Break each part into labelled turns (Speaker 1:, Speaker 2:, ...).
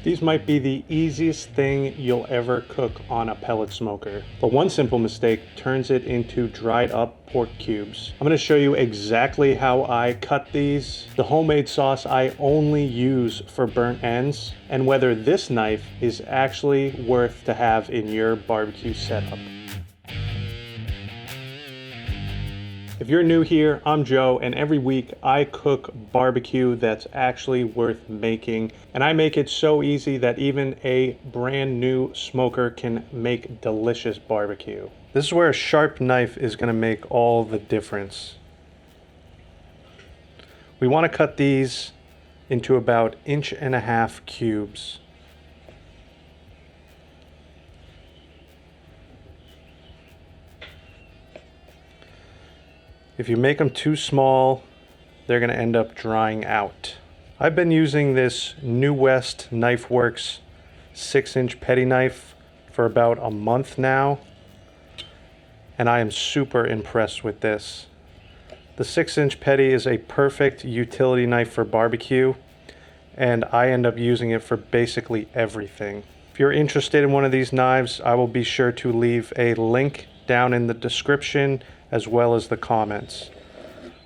Speaker 1: These might be the easiest thing you'll ever cook on a pellet smoker, but one simple mistake turns it into dried up pork cubes. I'm going to show you exactly how I cut these, the homemade sauce I only use for burnt ends, and whether this knife is actually worth to have in your barbecue setup. If you're new here, I'm Joe, and every week I cook barbecue that's actually worth making. And I make it so easy that even a brand new smoker can make delicious barbecue. This is where a sharp knife is going to make all the difference. We want to cut these into about 1.5 inch cubes. If you make them too small, they're going to end up drying out. I've been using this New West Knife Works 6-inch petty knife for about a month now, and I am super impressed with this. The 6-inch petty is a perfect utility knife for barbecue, and I end up using it for basically everything. If you're interested in one of these knives, I will be sure to leave a link down in the description as well as the comments.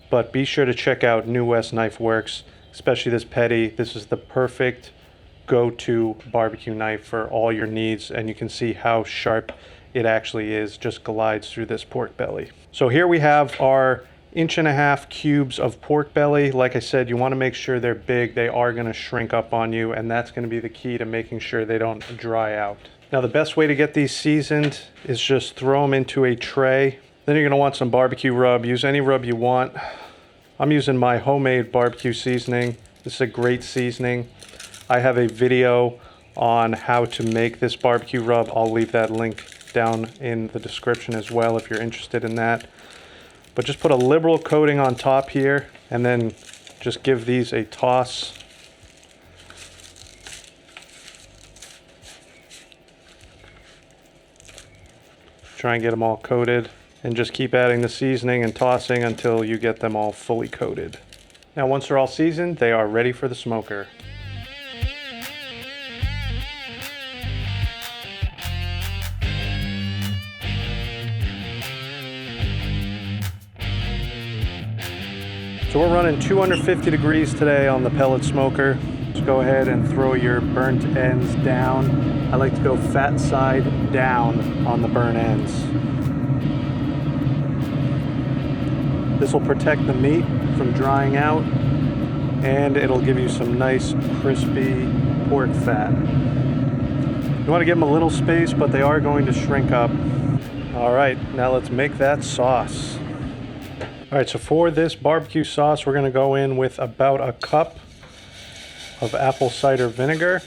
Speaker 1: But be sure to check out New West Knife Works, especially this petty. This is the perfect go-to barbecue knife for all your needs, and you can see how sharp it actually is, just glides through this pork belly. So here we have our 1.5 inch cubes of pork belly. Like I said, you want to make sure they're big. They are going to shrink up on you, and that's going to be the key to making sure they don't dry out. Now the best way to get these seasoned is just throw them into a tray. Then you're going to want some barbecue rub. Use any rub you want. I'm using my homemade barbecue seasoning. This is a great seasoning. I have a video on how to make this barbecue rub. I'll leave that link down in the description as well if you're interested in that. But just put a liberal coating on top here and then just give these a toss. Try and get them all coated. And just keep adding the seasoning and tossing until you get them all fully coated. Now once they're all seasoned, they are ready for the smoker. So we're running 250 degrees today on the pellet smoker. Just go ahead and throw your burnt ends down. I like to go fat side down on the burnt ends. This will protect the meat from drying out, and it'll give you some nice crispy pork fat. You want to give them a little space, but they are going to shrink up. All right, now let's make that sauce. All right, so for this barbecue sauce, we're going to go in with about a cup of apple cider vinegar.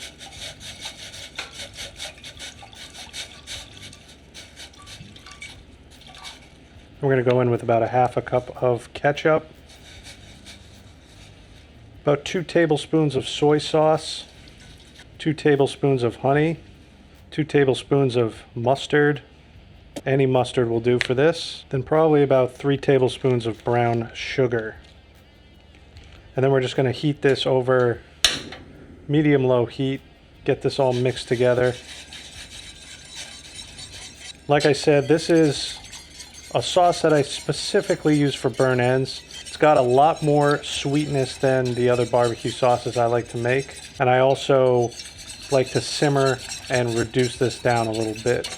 Speaker 1: We're going to go in with about 1/2 cup of ketchup, about 2 tablespoons of soy sauce, 2 tablespoons of honey, 2 tablespoons of mustard. Any mustard will do for this. Then probably about 3 tablespoons of brown sugar. And then we're just going to heat this over medium-low heat, get this all mixed together. Like I said, this is a sauce that I specifically use for burnt ends. It's got a lot more sweetness than the other barbecue sauces I like to make. And I also like to simmer and reduce this down a little bit.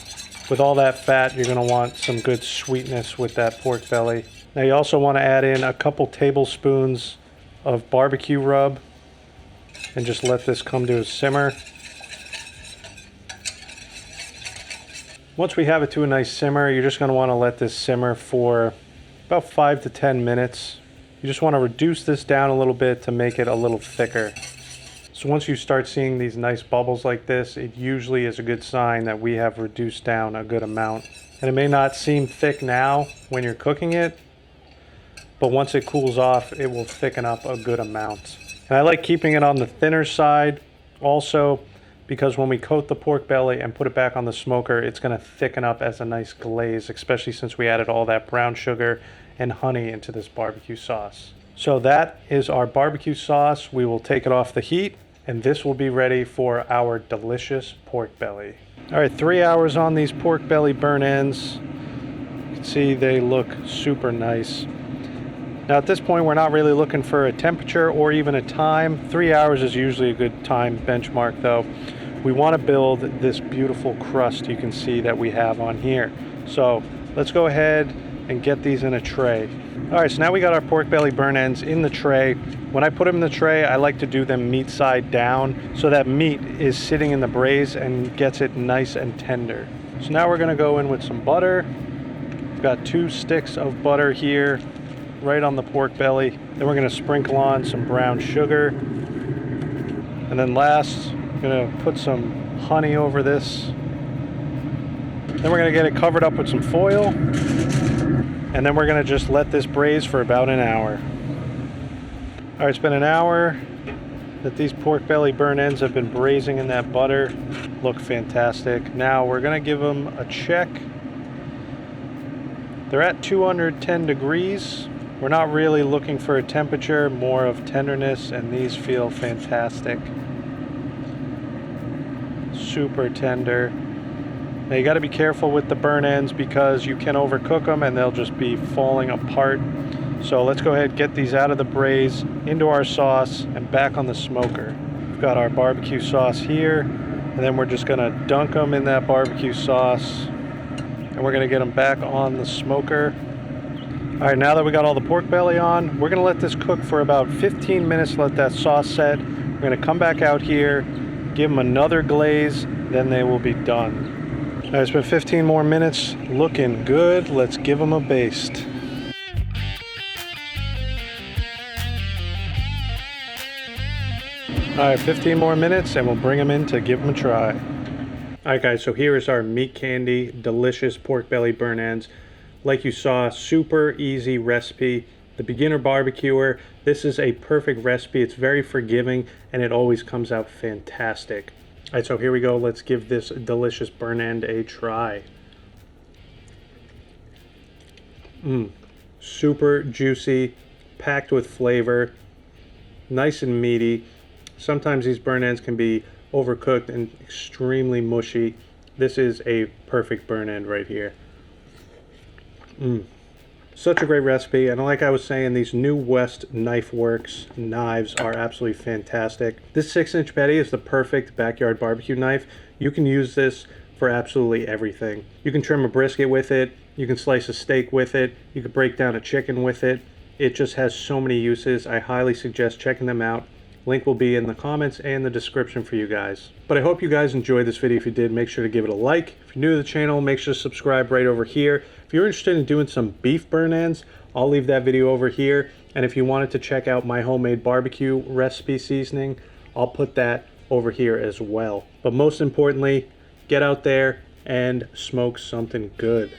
Speaker 1: With all that fat, you're going to want some good sweetness with that pork belly. Now you also want to add in a couple tablespoons of barbecue rub and just let this come to a simmer. Once we have it to a nice simmer, you're just going to want to let this simmer for about 5 to 10 minutes. You just want to reduce this down a little bit to make it a little thicker. So once you start seeing these nice bubbles like this, it usually is a good sign that we have reduced down a good amount. And it may not seem thick now when you're cooking it, but once it cools off, it will thicken up a good amount. And I like keeping it on the thinner side also, because when we coat the pork belly and put it back on the smoker, it's going to thicken up as a nice glaze, especially since we added all that brown sugar and honey into this barbecue sauce. So that is our barbecue sauce. We will take it off the heat and this will be ready for our delicious pork belly. All right, 3 hours on these pork belly burn ends. You can see they look super nice. Now at this point, we're not really looking for a temperature or even a time. 3 hours is usually a good time benchmark though. We want to build this beautiful crust you can see that we have on here. So let's go ahead and get these in a tray. All right, so now we got our pork belly burn ends in the tray. When I put them in the tray, I like to do them meat side down so that meat is sitting in the braise and gets it nice and tender. So now we're gonna go in with some butter. We've got 2 sticks of butter here, right on the pork belly. Then we're gonna sprinkle on some brown sugar. And then last, I'm gonna put some honey over this. Then we're gonna get it covered up with some foil. And then we're gonna just let this braise for about an hour. All right, it's been an hour that these pork belly burn ends have been braising in that butter. Look fantastic. Now we're gonna give them a check. They're at 210 degrees. We're not really looking for a temperature, more of tenderness, and these feel fantastic. Super tender. Now you got to be careful with the burn ends because you can overcook them and they'll just be falling apart. So let's go ahead and get these out of the braise, into our sauce, and back on the smoker. We've got our barbecue sauce here, and then we're just going to dunk them in that barbecue sauce, and we're going to get them back on the smoker. All right, now that we got all the pork belly on, we're going to let this cook for about 15 minutes, let that sauce set. We're going to come back out here, give them another glaze, then they will be done. All right, it's been 15 more minutes, looking good. Let's give them a baste. All right, 15 more minutes and we'll bring them in to give them a try. All right guys, so here is our meat candy, delicious pork belly burn ends. Like you saw, super easy recipe. The beginner barbecuer, this is a perfect recipe. It's very forgiving and it always comes out fantastic. All right, so here we go. Let's give this delicious burn end a try. Super juicy, packed with flavor, nice and meaty. Sometimes these burn ends can be overcooked and extremely mushy. This is a perfect burn end right here. Such a great recipe, and like I was saying, these New West Knife Works knives are absolutely fantastic. This 6-inch Petty is the perfect backyard barbecue knife. You can use this for absolutely everything. You can trim a brisket with it, you can slice a steak with it, you can break down a chicken with it. It just has so many uses. I highly suggest checking them out. Link will be in the comments and the description for you guys. But I hope you guys enjoyed this video. If you did, make sure to give it a like. If you're new to the channel, make sure to subscribe right over here. If you're interested in doing some beef burn ends, I'll leave that video over here. And if you wanted to check out my homemade barbecue recipe seasoning, I'll put that over here as well. But most importantly, get out there and smoke something good.